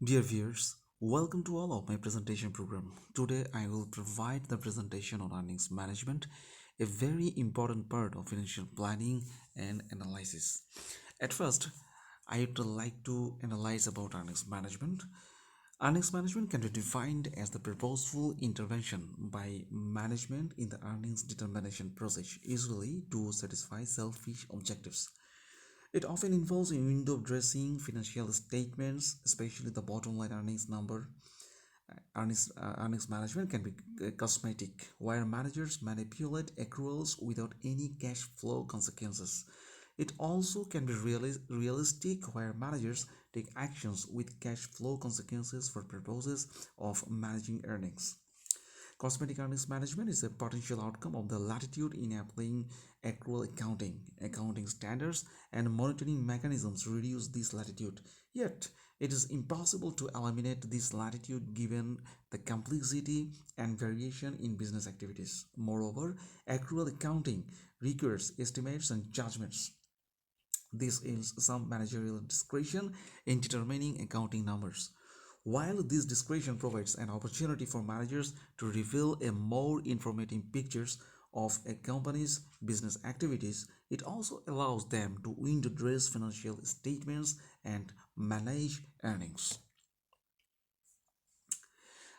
Dear viewers, welcome to all of my presentation program. Today I will provide the presentation on earnings management, a very important part of financial planning and analysis. At first, I would like to analyze about earnings management. Earnings management can be defined as the purposeful intervention by management in the earnings determination process, usually to satisfy selfish objectives. It often involves in window dressing, financial statements, especially the bottom line earnings number. Earnings management can be cosmetic, where managers manipulate accruals without any cash flow consequences. It also can be realistic, where managers take actions with cash flow consequences for purposes of managing earnings. Cosmetic earnings management is a potential outcome of the latitude in applying accrual accounting. Accounting standards and monitoring mechanisms reduce this latitude. Yet, it is impossible to eliminate this latitude given the complexity and variation in business activities. Moreover, accrual accounting requires estimates and judgments. This is some managerial discretion in determining accounting numbers. While this discretion provides an opportunity for managers to reveal a more informative pictures of a company's business activities, it also allows them to window dress financial statements and manage earnings.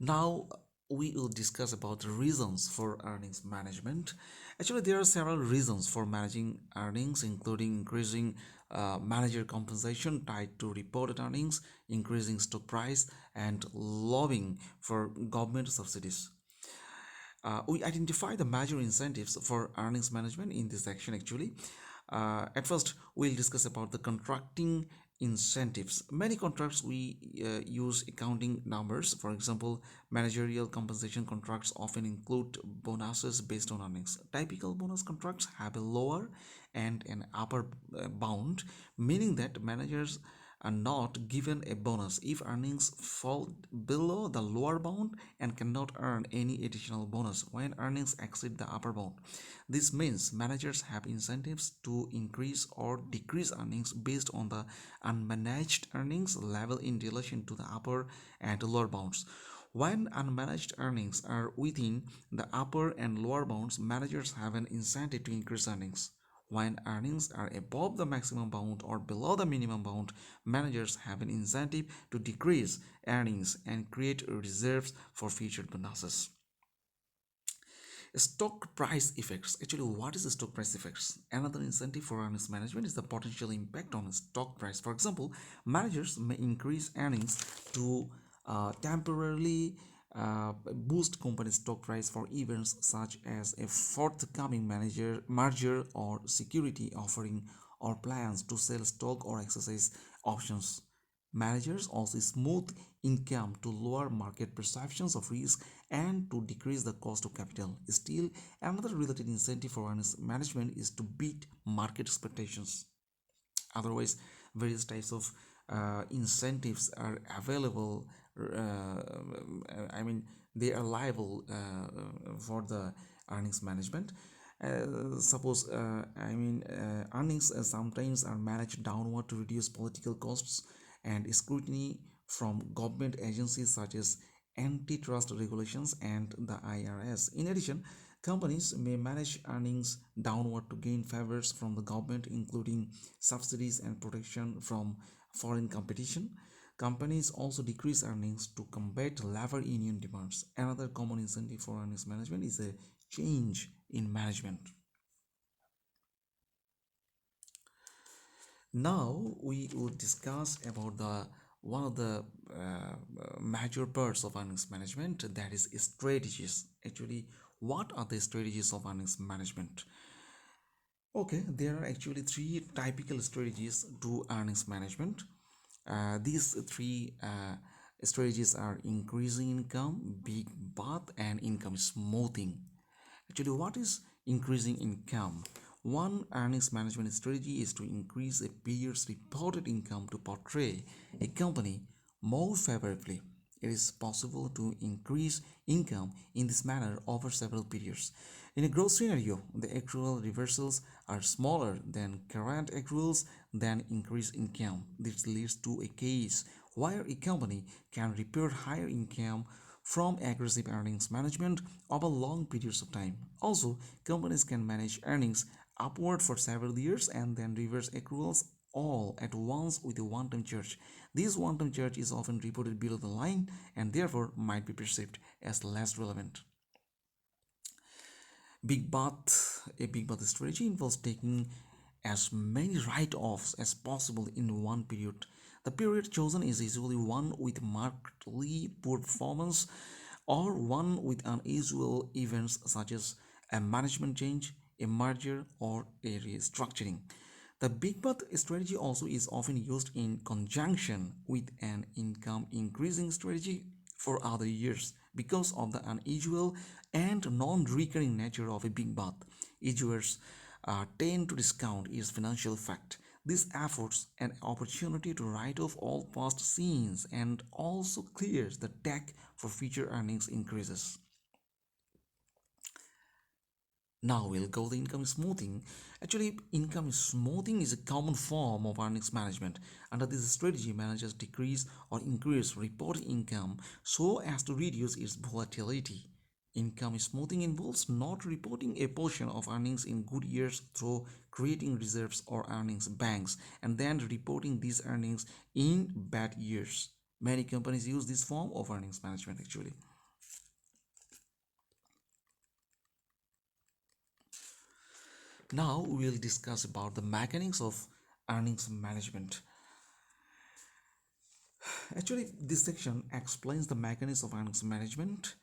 Now we will discuss about the reasons for earnings management. Actually, there are several reasons for managing earnings, including increasing manager compensation tied to reported earnings, increasing stock price, and lobbying for government subsidies. We identify the major incentives for earnings management in this section actually. At first, we'll discuss about the contracting incentives. Many contracts we use accounting numbers. For example, managerial compensation contracts often include bonuses based on earnings. Typical bonus contracts have a lower and an upper bound, meaning that managers are not given a bonus if earnings fall below the lower bound and cannot earn any additional bonus when earnings exceed the upper bound. This means managers have incentives to increase or decrease earnings based on the unmanaged earnings level in relation to the upper and lower bounds. When unmanaged earnings are within the upper and lower bounds, managers have an incentive to increase earnings. When earnings are above the maximum bound or below the minimum bound, managers have an incentive to decrease earnings and create reserves for future bonuses. Stock price effects. Actually, what is the stock price effects? Another incentive for earnings management is the potential impact on stock price. For example, managers may increase earnings to temporarily boost company stock price for events such as a forthcoming merger or security offering or plans to sell stock or exercise options. Managers also smooth income to lower market perceptions of risk and to decrease the cost of capital. Still, another related incentive for earnings management is to beat market expectations. Otherwise, various types of incentives are available. I mean, they are liable for the earnings management. Suppose earnings sometimes are managed downward to reduce political costs and scrutiny from government agencies such as antitrust regulations and the IRS. In addition, companies may manage earnings downward to gain favors from the government, including subsidies and protection from foreign competition. Companies also decrease earnings to combat labor union demands. Another common incentive for earnings management is a change in management. Now we will discuss about the one of the major parts of earnings management, that is strategies. Actually, what are the strategies of earnings management? Okay, there are actually three typical strategies to earnings management. These three strategies are increasing income, big bath, and income smoothing. Actually, what is increasing income? One earnings management strategy is to increase a peer's reported income to portray a company more favorably. It is possible to increase income in this manner over several periods. In a growth scenario, the accrual reversals are smaller than current accruals than increased income. This leads to a case where a company can report higher income from aggressive earnings management over long periods of time. Also, companies can manage earnings upward for several years and then reverse accruals all at once with a one-time charge. This one-time charge is often reported below the line and therefore might be perceived as less relevant. A big bath strategy involves taking as many write-offs as possible in one period. The period chosen is usually one with markedly poor performance or one with unusual events such as a management change, a merger, or a restructuring. The big bath strategy also is often used in conjunction with an income increasing strategy for other years because of the unusual and non-recurring nature of a big bath. Issuers tend to discount its financial effect. This affords an opportunity to write off all past sins and also clears the deck for future earnings increases. Now we'll go to income smoothing. Actually, income smoothing is a common form of earnings management. Under this strategy, managers decrease or increase reported income so as to reduce its volatility. Income smoothing involves not reporting a portion of earnings in good years through creating reserves or earnings banks and then reporting these earnings in bad years. Many companies use this form of earnings management actually. Now we will discuss about the mechanics of earnings management. Actually, this section explains the mechanics of earnings management.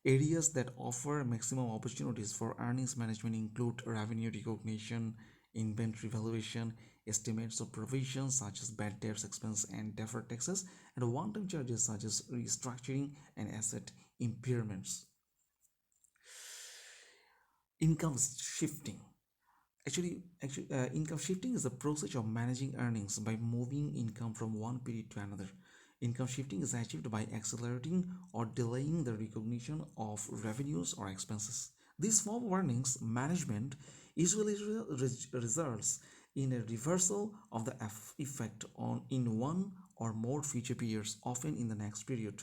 Areas that offer maximum opportunities for earnings management include revenue recognition, inventory valuation, estimates of provisions such as bad debts expense and deferred taxes, and one-time charges such as restructuring and asset impairments. Income shifting. Income shifting is the process of managing earnings by moving income from one period to another. Income shifting is achieved by accelerating or delaying the recognition of revenues or expenses. This form of earnings management usually results in a reversal of the effect on in one or more future periods, often in the next period.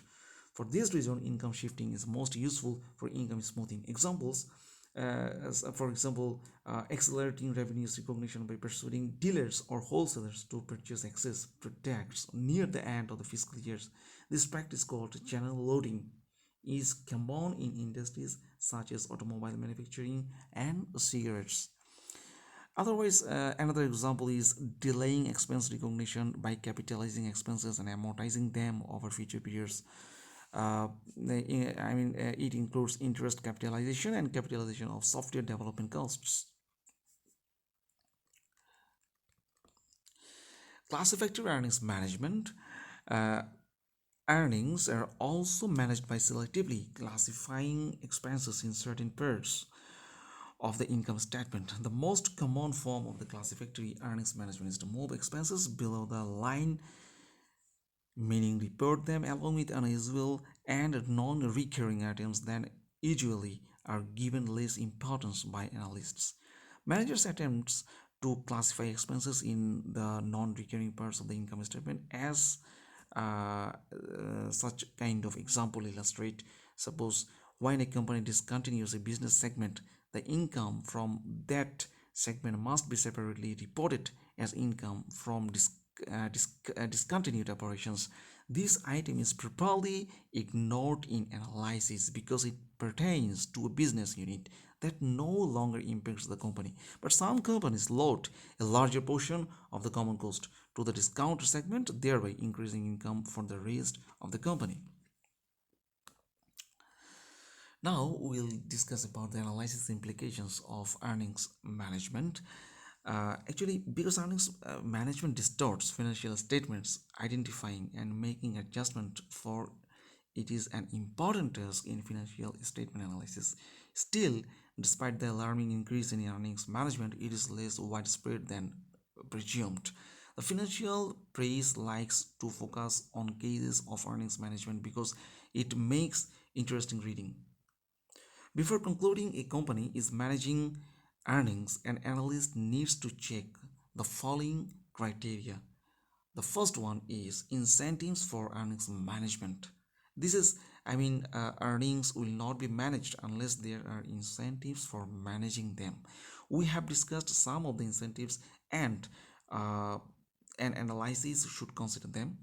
For this reason, income shifting is most useful for income smoothing. Examples for example, accelerating revenues recognition by persuading dealers or wholesalers to purchase excess products near the end of the fiscal years. This practice, called channel loading, is common in industries such as automobile manufacturing and cigarettes. Otherwise, another example is delaying expense recognition by capitalizing expenses and amortizing them over future periods. It includes interest capitalization and capitalization of software development costs. Class effective earnings management. Uh, Earnings are also managed by selectively classifying expenses in certain parts of the income statement. The most common form of the classificatory earnings management is to move expenses below the line, meaning report them along with unusual and non-recurring items that usually are given less importance by analysts. Managers attempts to classify expenses in the non-recurring parts of the income statement as such kind of example illustrate. Suppose when a company discontinues a business segment, the income from that segment must be separately reported as income from discontinued operations. This item is probably ignored in analysis because it pertains to a business unit that no longer impacts the company. But some companies load a larger portion of the common cost to the discount segment, thereby increasing income for the rest of the company. Now we'll discuss about the analysis implications of earnings management. Because earnings management distorts financial statements, identifying and making adjustment for it is an important task in financial statement analysis. Still, despite the alarming increase in earnings management, it is less widespread than presumed. The financial press likes to focus on cases of earnings management because it makes interesting reading. Before concluding a company is managing earnings, an analyst needs to check the following criteria. The first one is incentives for earnings management. This is, earnings will not be managed unless there are incentives for managing them. We have discussed some of the incentives, and uh, an analysis should consider them.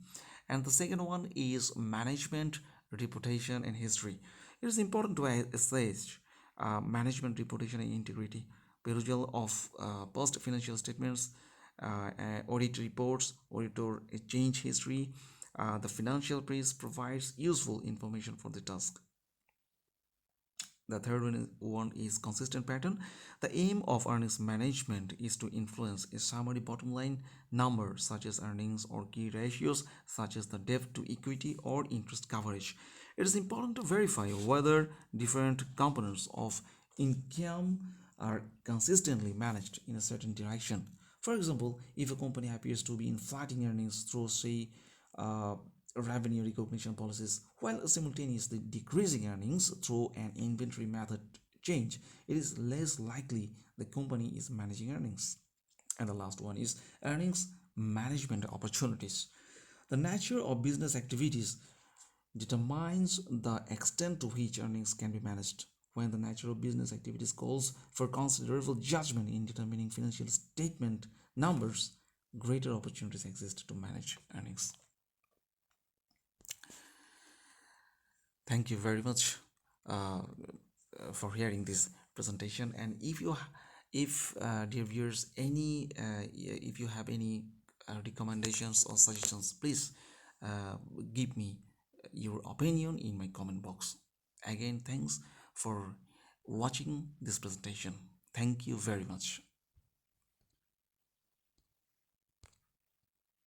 And the second one is management, reputation, and history. It is important to assess management, reputation, and integrity. Perusal of past financial statements, audit reports, auditor change history. The financial press provides useful information for the task. The third one is consistent pattern. The aim of earnings management is to influence a summary bottom line number such as earnings or key ratios such as the debt to equity or interest coverage. It is important to verify whether different components of income are consistently managed in a certain direction. For example, if a company appears to be inflating earnings through, say, uh, revenue recognition policies while simultaneously decreasing earnings through an inventory method change, it is less likely the company is managing earnings. And the last one is earnings management opportunities. The nature of business activities determines the extent to which earnings can be managed. When the nature of business activities calls for considerable judgment in determining financial statement numbers, greater opportunities exist to manage earnings. Thank you very much uh, for hearing this presentation. And if dear viewers, if you have any recommendations or suggestions, please give me your opinion in my comment box. Again, thanks for watching this presentation. Thank you very much.